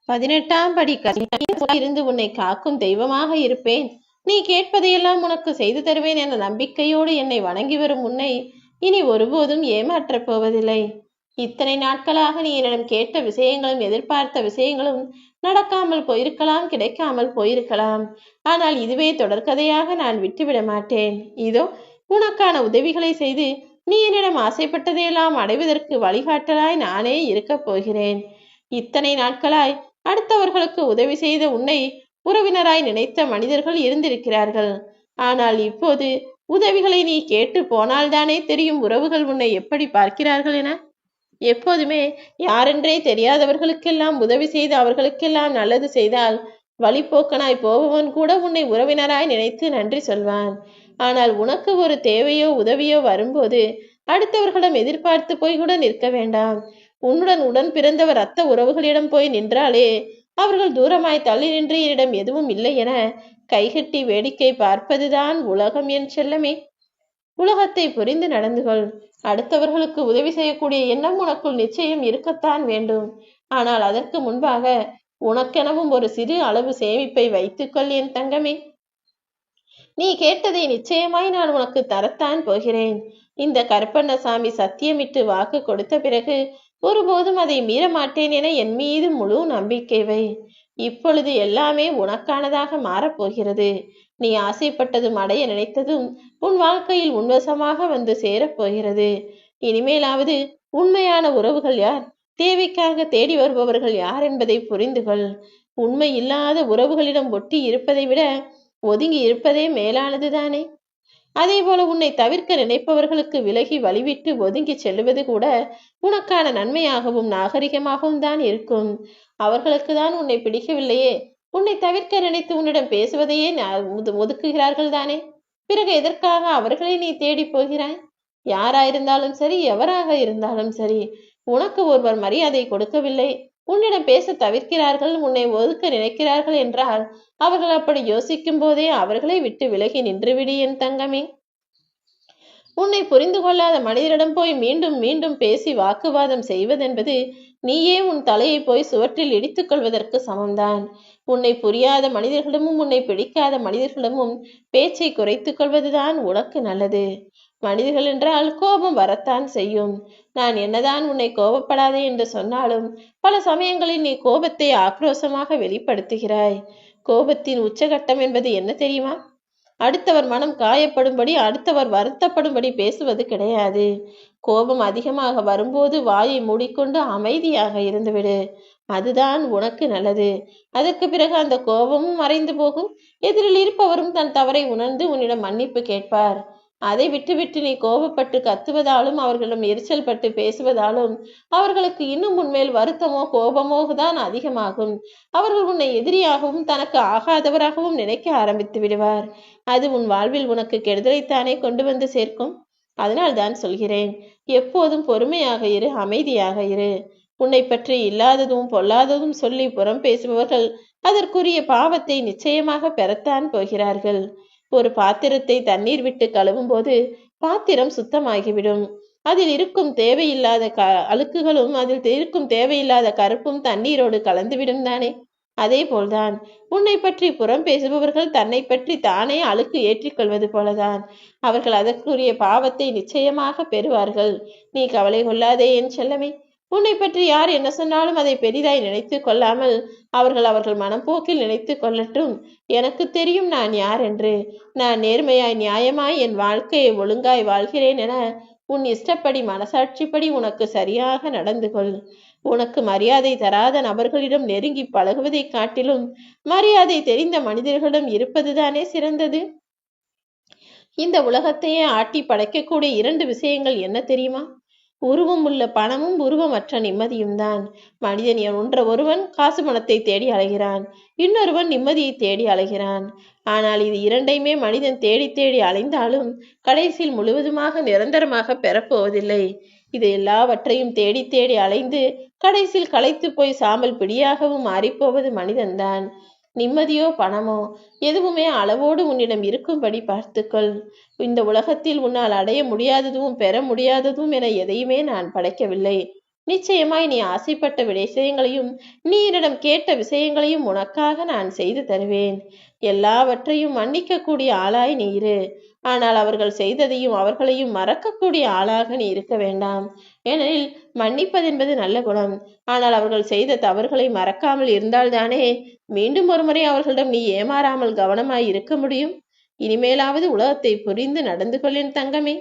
18ஆம் படி இருந்து உன்னை காக்கும் தெய்வமாக இருப்பேன். நீ கேட்பதையெல்லாம் உனக்கு செய்து தருவேன் என்ற நம்பிக்கையோடு என்னை வணங்கி வரும் உன்னை இனி ஒருபோதும் ஏமாற்றப் போவதில்லை. இத்தனை நாட்களாக நீ என்னிடம் கேட்ட விஷயங்களும் எதிர்பார்த்த விஷயங்களும் நடக்காமல் போயிருக்கலாம், கிடைக்காமல் போயிருக்கலாம். ஆனால் இதுவே தொடர்கதையாக நான் விட்டுவிட மாட்டேன். இதோ உனக்கான உதவிகளை செய்து நீ என்னிடம் ஆசைப்பட்டதையெல்லாம் அடைவதற்கு வழிகாட்டலாய் நானே இருக்கப் போகிறேன். இத்தனை நாட்களாய் அடுத்தவர்களுக்கு உதவி செய்த உன்னை உறவினராய் நினைத்த மனிதர்கள் இருந்திருக்கிறார்கள். ஆனால் இப்போது உதவிகளை நீ கேட்டு போனால்தானே தெரியும் உறவுகள் உன்னை எப்படி பார்க்கிறார்கள் என. எப்போதுமே யாரென்றே தெரியாதவர்களுக்கெல்லாம் உதவி செய்து அவர்களுக்கெல்லாம் நல்லது செய்தால் வழிபோக்கனாய் போபவன் கூட உன்னை உறவினராய் நினைத்து நன்றி சொல்வான். ஆனால் உனக்கு ஒரு தேவையோ உதவியோ வரும்போது அடுத்தவர்களிடம் எதிர்பார்த்து போய் கூட நிற்க வேண்டாம். உன்னுடன் உடன் பிறந்தவர் ரத்த உறவுகளிடம் போய் நின்றாலே அவர்கள் தூரமாய் தள்ளி நின்று என்னிடம் எதுவும் இல்லை என கைகட்டி வேடிக்கை பார்ப்பதுதான் உலகம் என் செல்லமே. உலகத்தை புரிந்து நடந்து கொள். அடுத்தவர்களுக்கு உதவி செய்யக்கூடிய எண்ணம் உனக்குள் நிச்சயம் இருக்கத்தான் வேண்டும். ஆனால் அதற்கு முன்பாக உனக்கெனவும் ஒரு சிறு அளவு சேமிப்பை வைத்துக்கொள் என் தங்கமே. நீ கேட்டதை நிச்சயமாய் நான் உனக்கு தரத்தான் போகிறேன். இந்த கருப்பண்ணசாமி சத்தியமிட்டு வாக்கு கொடுத்த பிறகு ஒருபோதும் அதை மீற மாட்டேன் என என் மீது முழு நம்பிக்கை வை. இப்பொழுது எல்லாமே உனக்கானதாக மாறப்போகிறது. நீ ஆசைப்பட்டதும் அடைய நினைத்ததும் உன் வாழ்க்கையில் உன்வசமாக வந்து சேரப்போகிறது. இனிமேலாவது உண்மையான உறவுகள் யார், தேவைக்காக தேடி வருபவர்கள் யார் என்பதை புரிந்து கொள். உண்மை இல்லாத உறவுகளிடம் ஒட்டி இருப்பதை விட ஒதுங்கி இருப்பதே மேலானதுதானே. அதே போல உன்னை தவிர்க்க நினைப்பவர்களுக்கு விலகி வழிவிட்டு ஒதுங்கி செல்லுவது கூட உனக்கான நன்மையாகவும் நாகரிகமாகவும் தான் இருக்கும். அவர்களுக்கு தான் உன்னை பிடிக்கவில்லையே, உன்னை தவிர்க்க நினைத்து உன்னிடம் பேசுவதையே ஒதுக்குகிறார்கள் தானே. பிறகு எதற்காக அவர்களை நீ தேடி போகிறாய்? யாராயிருந்தாலும் சரி, எவராக இருந்தாலும் சரி, உனக்கு ஒருவர் மரியாதை கொடுக்கவில்லை, உன்னிடம் பேச தவிர்க்கிறார்கள், உன்னை ஒதுக்க நினைக்கிறார்கள் என்றால் அவர்கள் அப்படி யோசிக்கும் போதே அவர்களை விட்டு விலகி நின்றுவிடு என் தங்கமே. உன்னை புரிந்து கொள்ளாத மனிதரிடம் போய் மீண்டும் மீண்டும் பேசி வாக்குவாதம் செய்வதென்பது நீயே உன் தலையை போய் சுவற்றில் இடித்துக் கொள்வதற்கு சமம்தான். உன்னை புரியாத மனிதர்களிடமும் உன்னை பிடிக்காத மனிதர்களிடமும் பேச்சை குறைத்துக் கொள்வதுதான் உனக்கு நல்லது. மனிதர்கள் என்றால் கோபம் வரத்தான் செய்யும். நான் என்னதான் உன்னை கோபப்படாதே என்று சொன்னாலும் பல சமயங்களில் நீ கோபத்தை ஆக்ரோஷமாக வெளிப்படுத்துகிறாய். கோபத்தின் உச்சகட்டம் என்பது என்ன தெரியுமா? அடுத்தவர் மனம் காயப்படும்படி, அடுத்தவர் வருத்தப்படும்படி பேசுவது கிடையாது. கோபம் அதிகமாக வரும்போது வாயை மூடிக்கொண்டு அமைதியாக இருந்துவிடு. அதுதான் உனக்கு நல்லது. அதற்கு பிறகு அந்த கோபமும் மறைந்து போகும். எதிரில் இருப்பவரும் தன் தவறை உணர்ந்து உன்னிடம் மன்னிப்பு கேட்பார். அதை விட்டுவிட்டு நீ கோபப்பட்டு கத்துவதாலும் அவர்களிடம் எரிச்சல் பட்டு பேசுவதாலும் அவர்களுக்கு இன்னும் உன்மேல் வருத்தமோ கோபமோ தான் அதிகமாகும். அவர்கள் உன்னை எதிரியாகவும் தனக்கு ஆகாதவராகவும் நினைக்க ஆரம்பித்து விடுவார். அது உன் வாழ்வில் உனக்கு கெடுதலைத்தானே கொண்டு வந்து சேர்க்கும். அதனால் தான் சொல்கிறேன், எப்போதும் பொறுமையாக இரு, அமைதியாக இரு. உன்னை பற்றி இல்லாததும் பொல்லாததும் சொல்லி புறம் பேசுபவர்கள் அதற்குரிய பாவத்தை நிச்சயமாக பெறத்தான் போகிறார்கள். ஒரு பாத்திரத்தை தண்ணீர் விட்டு கழுவும் போது பாத்திரம் சுத்தமாகிவிடும். அதில் இருக்கும் தேவையில்லாத அழுக்குகளும் அதில் இருக்கும் தேவையில்லாத கருப்பும் தண்ணீரோடு கலந்துவிடும் தானே. அதே போல்தான் உன்னை பற்றி புறம் பேசுபவர்கள் தன்னை பற்றி தானே அழுக்கு ஏற்றிக்கொள்வது போலதான் அவர்கள் அதற்குரிய பாவத்தை நிச்சயமாக பெறுவார்கள். நீ கவலை கொள்ளாதே என் செல்லமே. உன்னை பற்றி யார் என்ன சொன்னாலும் அதை பெரிதாய் நினைத்து கொள்ளாமல் அவர்கள் மனப்போக்கில் நினைத்து கொள்ளட்டும். எனக்கு தெரியும் நான் யார் என்று. நான் நேர்மையாய் நியாயமாய் என் வாழ்க்கையை ஒழுங்காய் வாழ்கிறேன் என உன் இஷ்டப்படி மனசாட்சிப்படி உனக்கு சரியாக நடந்து கொள். உனக்கு மரியாதை தராத நபர்களிடம் நெருங்கி பழகுவதை காட்டிலும் மரியாதை தெரிந்த மனிதர்களிடம் இருப்பதுதானே சிறந்தது. இந்த உலகத்தையே ஆட்டி படைக்கக்கூடிய 2 விஷயங்கள் என்ன தெரியுமா? உருவம் உள்ள பணமும் உருவமற்ற நிம்மதியும் தான். மனிதன் ஒருவன் காசு பணத்தை தேடி அலைகிறான், இன்னொருவன் நிம்மதியை தேடி அலைகிறான். ஆனால் இது இரண்டையுமே மனிதன் தேடி தேடி அலைந்தாலும் கடைசியில் முழுவதுமாக நிரந்தரமாக பெறப்போவதில்லை. இது எல்லாவற்றையும் தேடி தேடி அலைந்து கடைசியில் களைத்து போய் சாம்பல் பிடியாகவும் மாறிப்போவது மனிதன்தான். நிம்மதியோ பணமோ எதுவுமே அளவோடு உன்னிடம் இருக்கும்படி பார்த்துக்கொள். இந்த உலகத்தில் உன்னால் அடைய முடியாததும் பெற முடியாததும் என எதையுமே நான் படைக்கவில்லை. நிச்சயமாய் நீ ஆசைப்பட்ட விஷயங்களையும் நீ என்னிடம் கேட்ட விஷயங்களையும் உனக்காக நான் செய்து தருவேன். எல்லாவற்றையும் மன்னிக்கக்கூடிய ஆளாய் நீ இரு. ஆனால் அவர்கள் செய்ததையும் அவர்களையும் மறக்கக்கூடிய ஆளாக நீ இருக்க வேண்டாம். ஏனெனில் மன்னிப்பதென்பது நல்ல குணம். ஆனால் அவர்கள் செய்த தவறுகளை மறக்காமல் இருந்தால்தானே மீண்டும் ஒருமுறை அவர்களிடம் நீ ஏமாறாமல் கவனமாய் இருக்க முடியும். இனிமேலாவது உலகத்தை புரிந்து நடந்து கொள்ளின் தங்கமே.